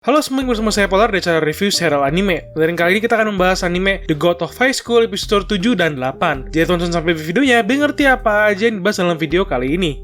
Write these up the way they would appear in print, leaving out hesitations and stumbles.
Halo semuanya, bersama saya Polar dari channel review serial anime. Dan kali ini kita akan membahas anime The God of High School episode 7 dan 8. Jadi tonton sampai videonya, biar ngerti apa aja yang dibahas dalam video kali ini.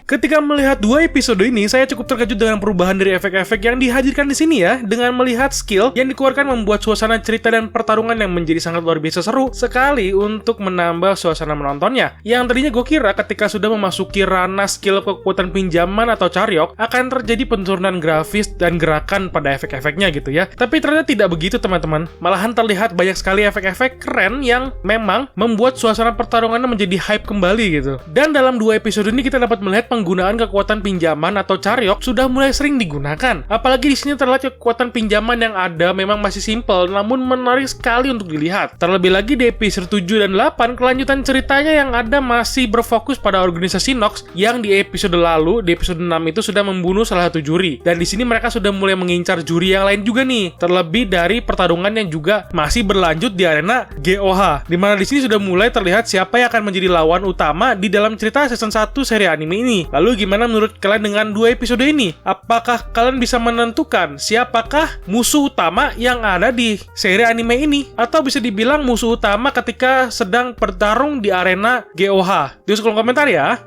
Ketika melihat dua episode ini, saya cukup terkejut dengan perubahan dari efek-efek yang dihadirkan di sini ya, dengan melihat skill yang dikeluarkan membuat suasana cerita dan pertarungan yang menjadi sangat luar biasa seru sekali untuk menambah suasana menontonnya. Yang tadinya gue kira ketika sudah memasuki ranah skill kekuatan pinjaman atau caryok, akan terjadi penurunan grafis dan gerakan pada efek-efeknya gitu ya. Tapi ternyata tidak begitu teman-teman. Malahan terlihat banyak sekali efek-efek keren yang memang membuat suasana pertarungannya menjadi hype kembali gitu. Dan dalam dua episode ini kita dapat melihat penggunaan kekuatan pinjaman atau caryok sudah mulai sering digunakan. Apalagi di sini terlihat kekuatan pinjaman yang ada memang masih simple, namun menarik sekali untuk dilihat. Terlebih lagi di episode 7 dan 8, kelanjutan ceritanya yang ada masih berfokus pada organisasi Nox yang di episode lalu, di episode 6 itu sudah membunuh salah satu juri. Dan di sini mereka sudah mulai mengincar juri yang lain juga nih. Terlebih dari pertarungan yang juga masih berlanjut di arena GOH, dimana di sini sudah mulai terlihat siapa yang akan menjadi lawan utama di dalam cerita season 1 seri anime ini. Lalu gimana menurut kalian dengan dua episode ini? Apakah kalian bisa menentukan siapakah musuh utama yang ada di seri anime ini? Atau bisa dibilang musuh utama ketika sedang bertarung di arena GOH? Tulis kolom komentar ya.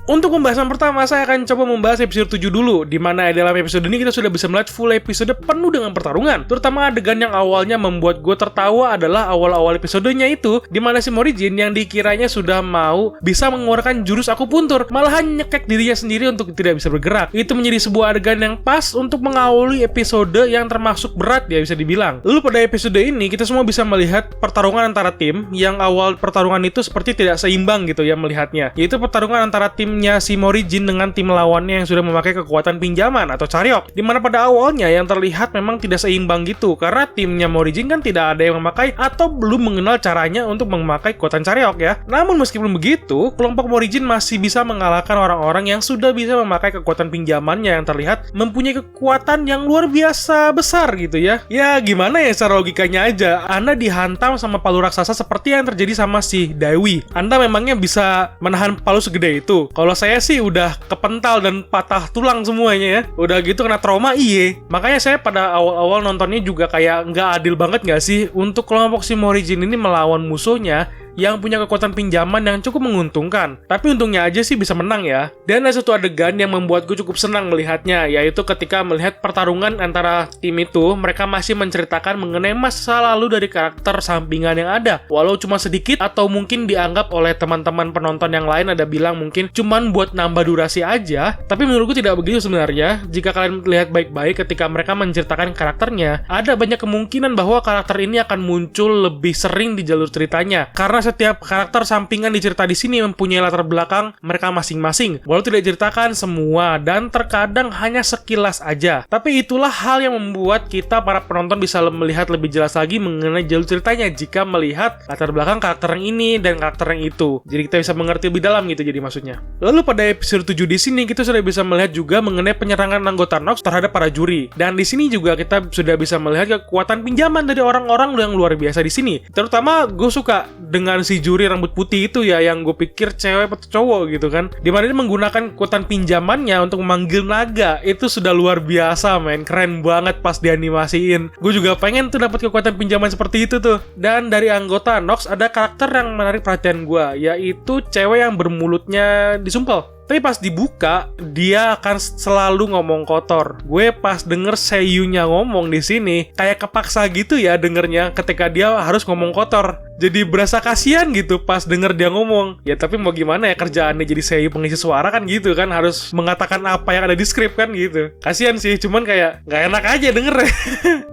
Untuk pembahasan pertama, saya akan coba membahas episode 7 dulu, di mana dalam episode ini kita sudah bisa melihat full episode penuh dengan pertarungan. Terutama adegan yang awalnya membuat gue tertawa adalah awal-awal episodenya itu, di mana si Morihjin yang dikiranya sudah mau bisa mengeluarkan jurus akupuntur, malahan nyekek dirinya sendiri untuk tidak bisa bergerak. Itu menjadi sebuah adegan yang pas untuk mengawali episode yang termasuk berat ya bisa dibilang. Lalu pada episode ini kita semua bisa melihat pertarungan antara tim yang awal pertarungan itu seperti tidak seimbang gitu ya melihatnya. Yaitu pertarungan antara timnya si Morihjin dengan tim lawannya yang sudah memakai kekuatan pinjaman atau caryok. Dimana pada awalnya yang terlihat memang tidak seimbang gitu, karena timnya Morihjin kan tidak ada yang memakai atau belum mengenal caranya untuk memakai kekuatan caryok ya. Namun meskipun begitu, kelompok Morihjin masih bisa mengalahkan orang-orang yang sudah bisa memakai kekuatan pinjamannya yang terlihat mempunyai kekuatan yang luar biasa besar gitu ya. Ya gimana ya secara logikanya aja, Anda dihantam sama palu raksasa seperti yang terjadi sama si Dewi. Anda memangnya bisa menahan palu segede itu? Kalau saya sih udah kepental dan patah tulang semuanya ya. Udah gitu kena trauma Makanya saya pada awal-awal nontonnya juga kayak nggak adil banget nggak sih untuk kelompok si Morihjin ini melawan musuhnya yang punya kekuatan pinjaman yang cukup menguntungkan. Tapi untungnya aja sih bisa menang ya. Dan ada satu adegan yang membuat gue cukup senang melihatnya, yaitu ketika melihat pertarungan antara tim itu, mereka masih menceritakan mengenai masa lalu dari karakter sampingan yang ada. Walau cuma sedikit atau mungkin dianggap oleh teman-teman penonton yang lain ada bilang mungkin cuman buat nambah durasi aja. Tapi menurutku tidak begitu sebenarnya. Jika kalian lihat baik-baik ketika mereka menceritakan karakternya, ada banyak kemungkinan bahwa karakter ini akan muncul lebih sering di jalur ceritanya. Karena setiap karakter sampingan di cerita di sini mempunyai latar belakang mereka masing-masing. Walau tidak diceritakan semua dan terkadang hanya sekilas aja. Tapi itulah hal yang membuat kita para penonton bisa melihat lebih jelas lagi mengenai jalur ceritanya jika melihat latar belakang karakter yang ini dan karakter yang itu. Jadi kita bisa mengerti lebih dalam gitu jadi maksudnya. Lalu pada episode 7 di sini kita sudah bisa melihat juga mengenai penyerangan anggota Nox terhadap para juri. Dan di sini juga kita sudah bisa melihat kekuatan pinjaman dari orang-orang yang luar biasa di sini. Terutama gue suka dengan si juri rambut putih itu ya, yang gue pikir cewek atau cowok gitu kan, dimana dia menggunakan kekuatan pinjamannya untuk memanggil naga. Itu sudah luar biasa men, keren banget pas dianimasiin. Gue juga pengen tuh dapat kekuatan pinjaman seperti itu tuh. Dan dari anggota Nox ada karakter yang menarik perhatian gue, yaitu cewek yang bermulutnya disumpel. Tapi pas dibuka, dia akan selalu ngomong kotor. Gue pas denger seiyunya ngomong di sini, kayak kepaksa gitu ya dengernya ketika dia harus ngomong kotor. Jadi berasa kasihan gitu pas denger dia ngomong. Ya tapi mau gimana ya, kerjaannya jadi seiyu pengisi suara kan gitu kan, harus mengatakan apa yang ada di skrip kan gitu. Kasihan sih, cuman kayak nggak enak aja denger.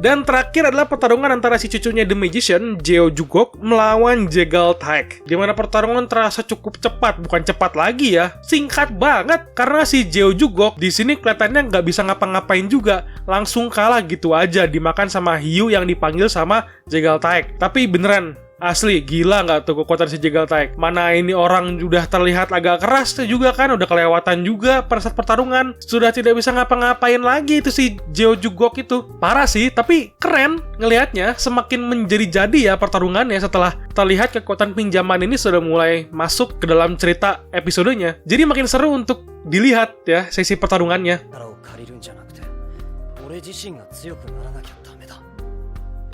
Dan terakhir adalah pertarungan antara si cucunya The Magician, Jeo Jugok, melawan Jegal Taek. Dimana pertarungan terasa cukup cepat, bukan cepat lagi ya, singkat banget. Karena si Jeo Jugok di sini kelihatannya nggak bisa ngapa-ngapain juga, langsung kalah gitu aja, dimakan sama hiu yang dipanggil sama Jegal Taek. Tapi beneran Asli, gila nggak tuh kekuatan si Jegal Taek? Mana ini orang udah terlihat agak keras tuh juga kan, udah kelewatan juga pada saat pertarungan. Sudah tidak bisa ngapa-ngapain lagi itu si Jeo Jugok itu. Parah sih, tapi keren ngelihatnya. Semakin menjadi-jadi ya pertarungannya setelah terlihat kekuatan pinjaman ini sudah mulai masuk ke dalam cerita episodenya. Jadi makin seru untuk dilihat ya sesi pertarungannya.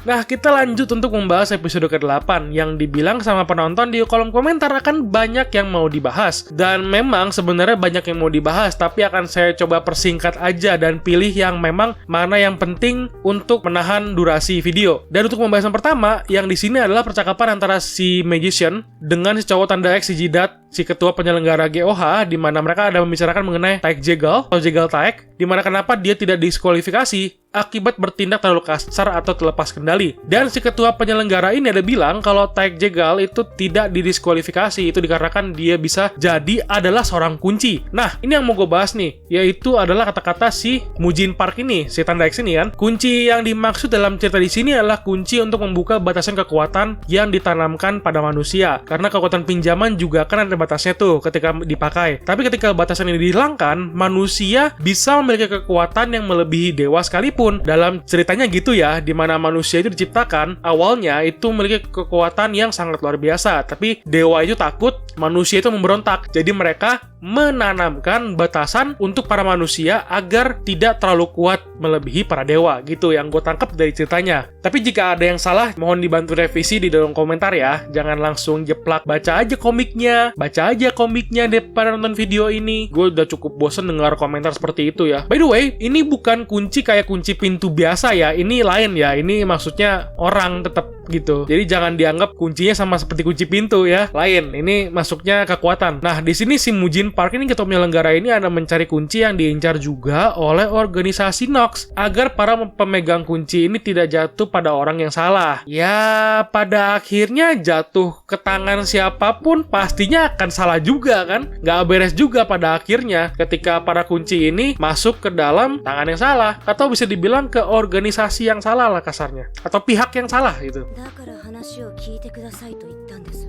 Nah, kita lanjut untuk membahas episode ke-8 yang dibilang sama penonton di kolom komentar akan banyak yang mau dibahas. Dan memang sebenarnya banyak yang mau dibahas, tapi akan saya coba persingkat aja dan pilih yang memang mana yang penting untuk menahan durasi video. Dan untuk pembahasan pertama, yang di sini adalah percakapan antara si Magician dengan si cowok tanda X, si Jidat, si ketua penyelenggara GOH, di mana mereka ada membicarakan mengenai Taek Jegal atau Jegal Taek, di mana kenapa dia tidak diskualifikasi akibat bertindak terlalu kasar atau terlepas kendali. Dan si ketua penyelenggara ini ada bilang kalau Taek Jegal itu tidak didiskualifikasi, itu dikarenakan dia bisa jadi adalah seorang kunci. Nah, ini yang mau gue bahas nih, yaitu adalah kata-kata si Mujin Park ini, si tanda X ini kan. Kunci yang dimaksud dalam cerita di sini adalah kunci untuk membuka batasan kekuatan yang ditanamkan pada manusia. Karena kekuatan pinjaman juga kan ada batasnya tuh ketika dipakai. Tapi ketika batasan ini dihilangkan, manusia bisa memiliki kekuatan yang melebihi dewa sekalipun. Dalam ceritanya gitu ya, di mana manusia itu diciptakan awalnya itu memiliki kekuatan yang sangat luar biasa, tapi dewa itu takut manusia itu memberontak. Jadi mereka menanamkan batasan untuk para manusia agar tidak terlalu kuat melebihi para dewa gitu yang gue tangkap dari ceritanya. Tapi jika ada yang salah, mohon dibantu revisi di dalam komentar ya. Jangan langsung jeplak, baca aja komiknya daripada nonton video ini. Gue udah cukup bosen dengar komentar seperti itu ya. By the way, ini bukan kunci kayak kunci pintu biasa ya, ini lain ya, ini maksudnya orang tetap gitu. Jadi jangan dianggap kuncinya sama seperti kunci pintu ya, lain. Ini masuknya kekuatan. Nah, di sini si Mujin Park ini ketua penyelenggara ini ada mencari kunci yang diincar juga oleh organisasi Nox agar para pemegang kunci ini tidak jatuh pada orang yang salah. Ya, pada akhirnya jatuh ke tangan siapapun pastinya akan salah juga kan? Nggak beres juga pada akhirnya ketika para kunci ini masuk ke dalam tangan yang salah, atau bisa dibilang ke organisasi yang salah lah kasarnya, atau pihak yang salah gitu.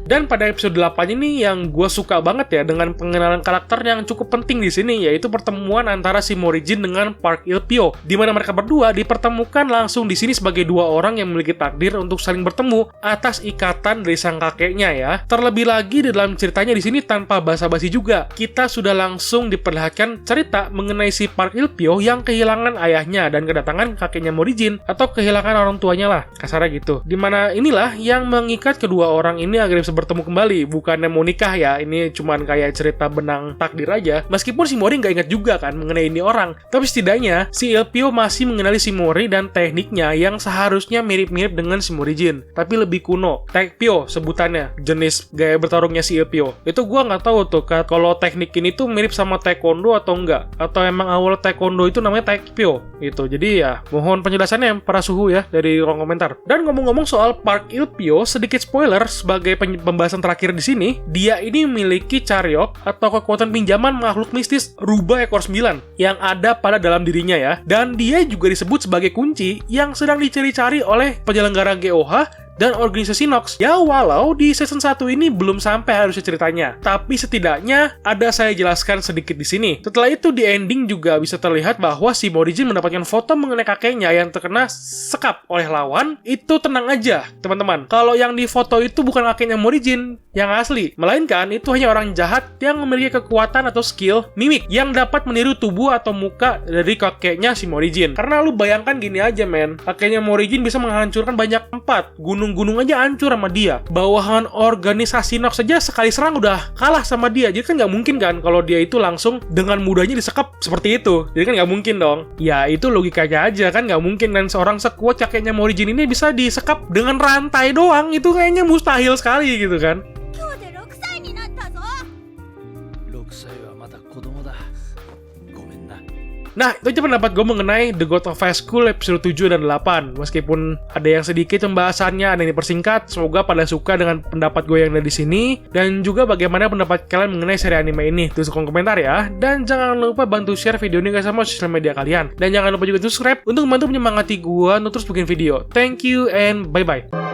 Dan pada episode 8 ini yang gue suka banget ya dengan pengenalan karakter yang cukup penting di sini, yaitu pertemuan antara si Morijin dengan Park Il-pyo, di mana mereka berdua dipertemukan langsung di sini sebagai dua orang yang memiliki takdir untuk saling bertemu atas ikatan dari sang kakeknya ya. Terlebih lagi di dalam ceritanya di sini tanpa basa-basi juga, kita sudah langsung diperlihatkan cerita mengenai si Park Il-pyo yang kehilangan ayahnya dan kedatangan kakeknya Morijin, atau kehilangan orang tuanya lah, kasarnya gitu. Dimana inilah yang mengikat kedua orang ini agar bisa bertemu kembali, bukannya mau nikah ya, ini cuman kayak cerita benang takdir aja. Meskipun si Mori nggak ingat juga kan mengenai ini orang, tapi setidaknya si Il-pyo masih mengenali si Mori dan tekniknya yang seharusnya mirip-mirip dengan si Morijin, tapi lebih kuno. Taekpyo sebutannya, jenis gaya bertarungnya si Il-pyo. Itu gua nggak tahu tuh kalau teknik ini tuh mirip sama taekwondo atau enggak, atau emang awal taekwondo itu namanya taekpyo gitu. Jadi ya mohon penjelasannya para suhu ya dari kolom komentar. Dan ngomong-ngomong soal Park Il-pyo, sedikit spoiler sebagai pembahasan terakhir di sini, dia ini memiliki Charyok atau kekuatan pinjaman makhluk mistis rubah ekor 9 yang ada pada dalam dirinya ya. Dan dia juga disebut sebagai kunci yang sedang dicari-cari oleh penyelenggara GOH dan organisasi Nox. Ya, walau di season 1 ini belum sampai harusnya ceritanya, tapi setidaknya ada saya jelaskan sedikit di sini. Setelah itu di ending juga bisa terlihat bahwa si Morijin mendapatkan foto mengenai kakeknya yang terkena sekap oleh lawan. Itu tenang aja, teman-teman. Kalau yang di foto itu bukan kakeknya Morijin yang asli, melainkan itu hanya orang jahat yang memiliki kekuatan atau skill mimik yang dapat meniru tubuh atau muka dari kakeknya si Morijin. Karena lu bayangkan gini aja men, kakeknya Morijin bisa menghancurkan banyak tempat, gunung aja hancur sama dia. Bawahan organisasi Nox saja sekali serang udah kalah sama dia. Jadi kan nggak mungkin kan kalau dia itu langsung dengan mudahnya disekap seperti itu. Jadi kan nggak mungkin dong. Ya itu logikanya aja kan nggak mungkin. Dan seorang sekuat kakeknya Morijin ini bisa disekap dengan rantai doang. Itu kayaknya mustahil sekali gitu kan. Nah, itu aja pendapat gue mengenai The God of High School episode 7 dan 8. Meskipun ada yang sedikit pembahasannya, ada yang dipersingkat, semoga pada suka dengan pendapat gue yang ada di sini. Dan juga bagaimana pendapat kalian mengenai seri anime ini. Tulis kolom komentar ya. Dan jangan lupa bantu share video ini ke semua sosial media kalian. Dan jangan lupa juga subscribe untuk membantu menyemangati gue untuk terus bikin video. Thank you and bye-bye.